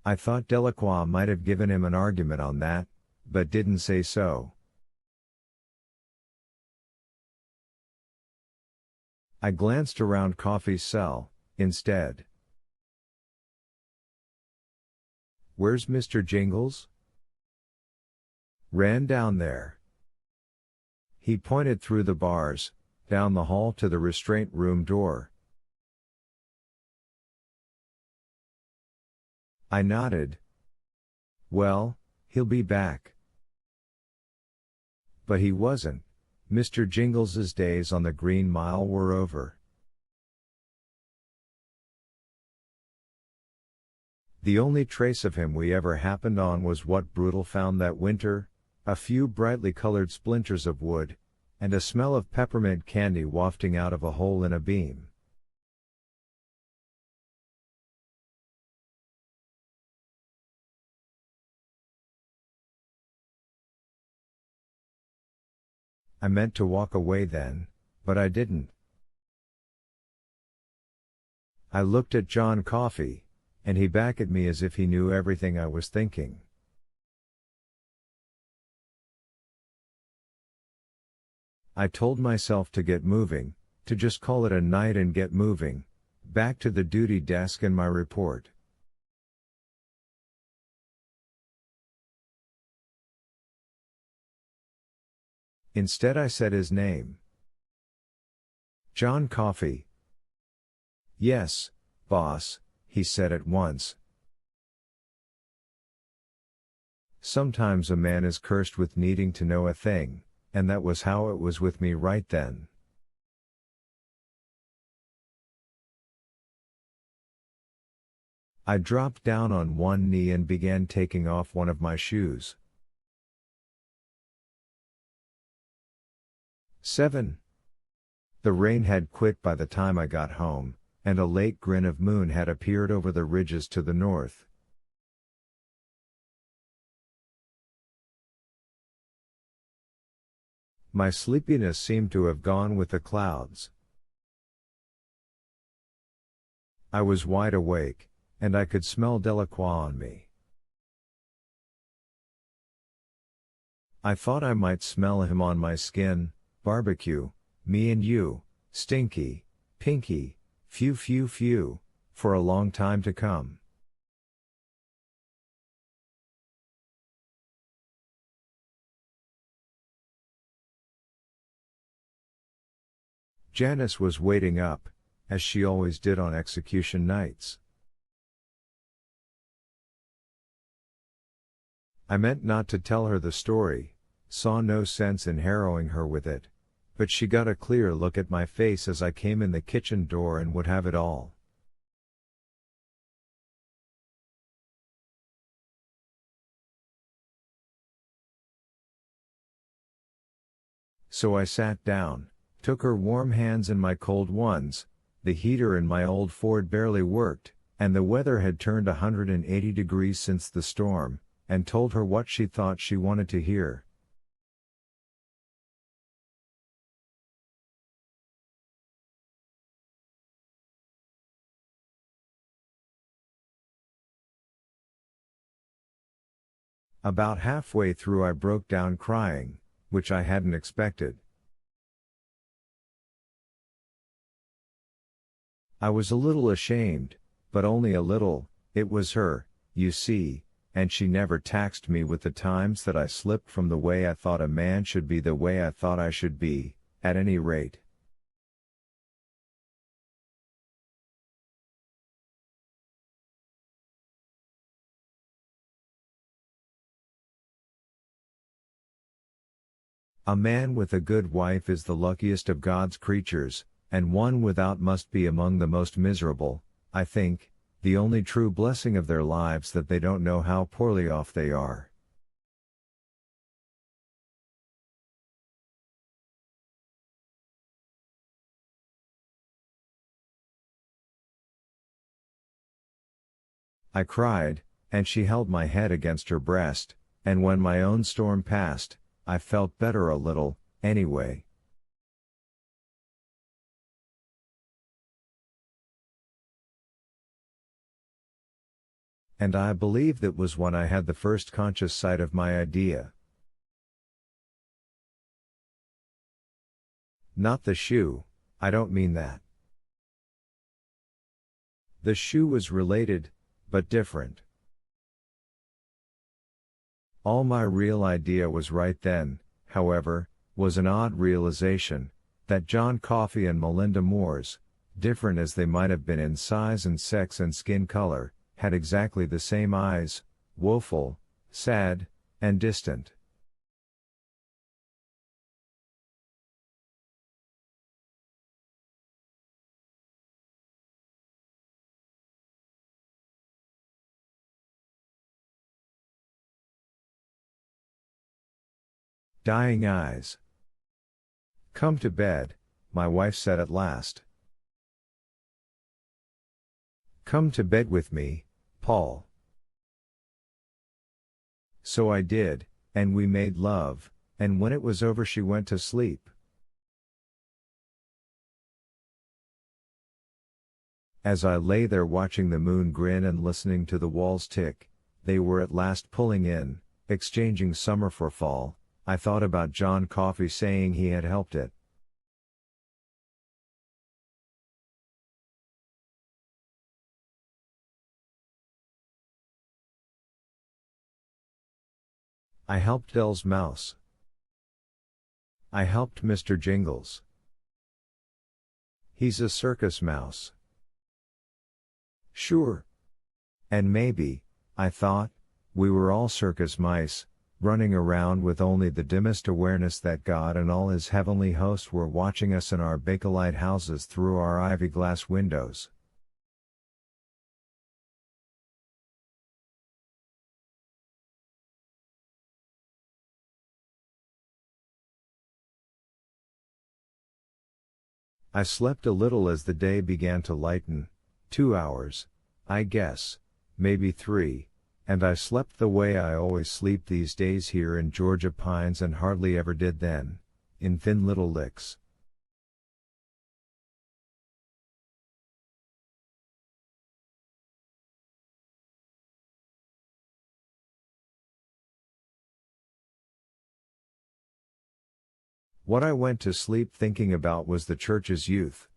I thought Delacroix might have given him an argument on that, but didn't say so. I glanced around Coffee's cell, instead. "Where's Mr. Jingles?" "Ran down there." He pointed through the bars, down the hall to the restraint room door. I nodded. "Well, he'll be back." But he wasn't. Mr. Jingles's days on the Green Mile were over. The only trace of him we ever happened on was what Brutal found that winter, a few brightly colored splinters of wood, and a smell of peppermint candy wafting out of a hole in a beam. I meant to walk away then, but I didn't. I looked at John Coffey, and he back at me as if he knew everything I was thinking. I told myself to get moving, to just call it a night and get moving, back to the duty desk and my report. Instead I said his name. "John Coffey." "Yes, boss," he said at once. Sometimes a man is cursed with needing to know a thing, and that was how it was with me right then. I dropped down on one knee and began taking off one of my shoes. 7. The rain had quit by the time I got home, and a late grin of moon had appeared over the ridges to the north. My sleepiness seemed to have gone with the clouds. I was wide awake, and I could smell Delacroix on me. I thought I might smell him on my skin. Barbecue, me and you, Stinky, Pinky, phew phew phew, for a long time to come. Janice was waiting up, as she always did on execution nights. I meant not to tell her the story, saw no sense in harrowing her with it, but she got a clear look at my face as I came in the kitchen door and would have it all. So I sat down, took her warm hands in my cold ones. The heater in my old Ford barely worked, and the weather had turned 180 degrees since the storm, and told her what she thought she wanted to hear. About halfway through I broke down crying, which I hadn't expected. I was a little ashamed, but only a little. It was her, you see, and she never taxed me with the times that I slipped from the way I thought a man should be the way I thought I should be, at any rate. A man with a good wife is the luckiest of God's creatures, and one without must be among the most miserable. I think, the only true blessing of their lives that they don't know how poorly off they are. I cried, and she held my head against her breast, and when my own storm passed, I felt better a little, anyway. And I believe that was when I had the first conscious sight of my idea. Not the shoe, I don't mean that. The shoe was related, but different. All my real idea was right then, however, was an odd realization, that John Coffey and Melinda Moores, different as they might have been in size and sex and skin color, had exactly the same eyes, woeful, sad, and distant. Dying eyes. Come to bed, my wife said at last. Come to bed with me, Paul. So I did, and we made love, and when it was over she went to sleep. As I lay there watching the moon grin and listening to the walls tick, they were at last pulling in, exchanging summer for fall, I thought about John Coffey saying he had helped it. I helped Dell's mouse. I helped Mr. Jingles. He's a circus mouse. Sure. And maybe, I thought, we were all circus mice, running around with only the dimmest awareness that God and all his heavenly hosts were watching us in our Bakelite houses through our ivy glass windows. I slept a little as the day began to lighten, 2 hours, I guess, maybe 3, and I slept the way I always sleep these days here in Georgia Pines and hardly ever did then, in thin little licks. What I went to sleep thinking about was the church's youth.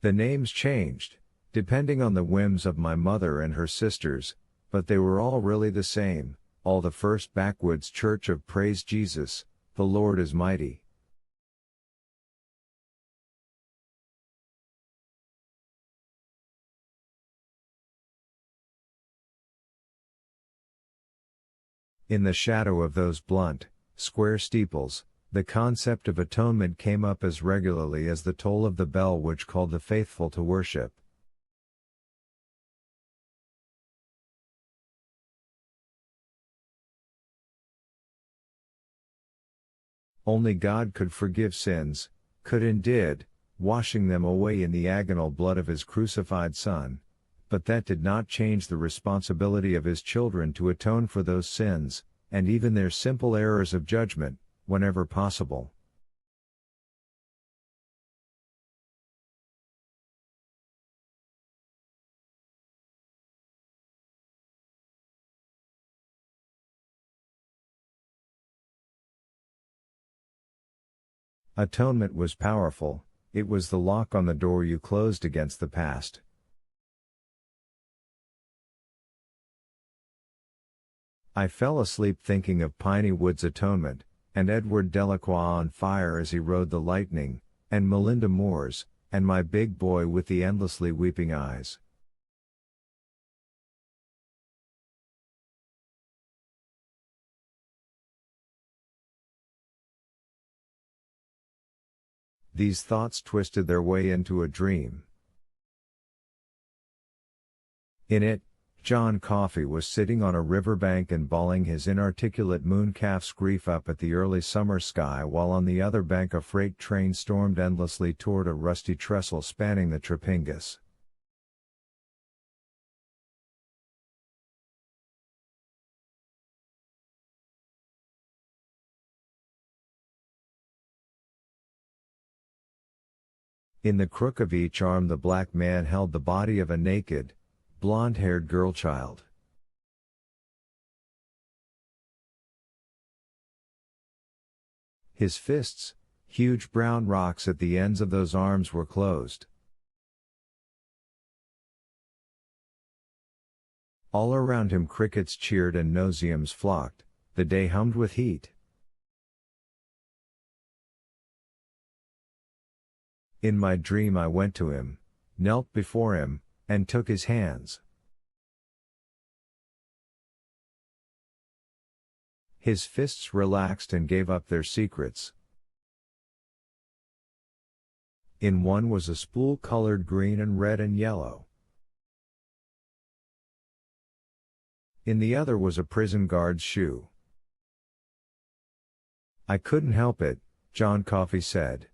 The names changed, depending on the whims of my mother and her sisters, but they were all really the same, all the First Backwoods Church of Praise Jesus, the Lord is Mighty. In the shadow of those blunt, square steeples, the concept of atonement came up as regularly as the toll of the bell which called the faithful to worship. Only God could forgive sins, could and did, washing them away in the agonal blood of his crucified Son, but that did not change the responsibility of his children to atone for those sins, and even their simple errors of judgment, whenever possible. Atonement was powerful, it was the lock on the door you closed against the past. I fell asleep thinking of Piney Wood's atonement, and Edward Delacroix on fire as he rode the lightning, and Melinda Moores, and my big boy with the endlessly weeping eyes. These thoughts twisted their way into a dream. In it, John Coffey was sitting on a riverbank and bawling his inarticulate mooncalf's grief up at the early summer sky while on the other bank a freight train stormed endlessly toward a rusty trestle spanning the Trapingus. In the crook of each arm the black man held the body of a naked, blonde-haired girl child. His fists, huge brown rocks at the ends of those arms, were closed. All around him crickets cheered and nauseams flocked, the day hummed with heat. In my dream I went to him, knelt before him, and took his hands. His fists relaxed and gave up their secrets. In one was a spool colored green and red and yellow. In the other was a prison guard's shoe. I couldn't help it, John Coffey said.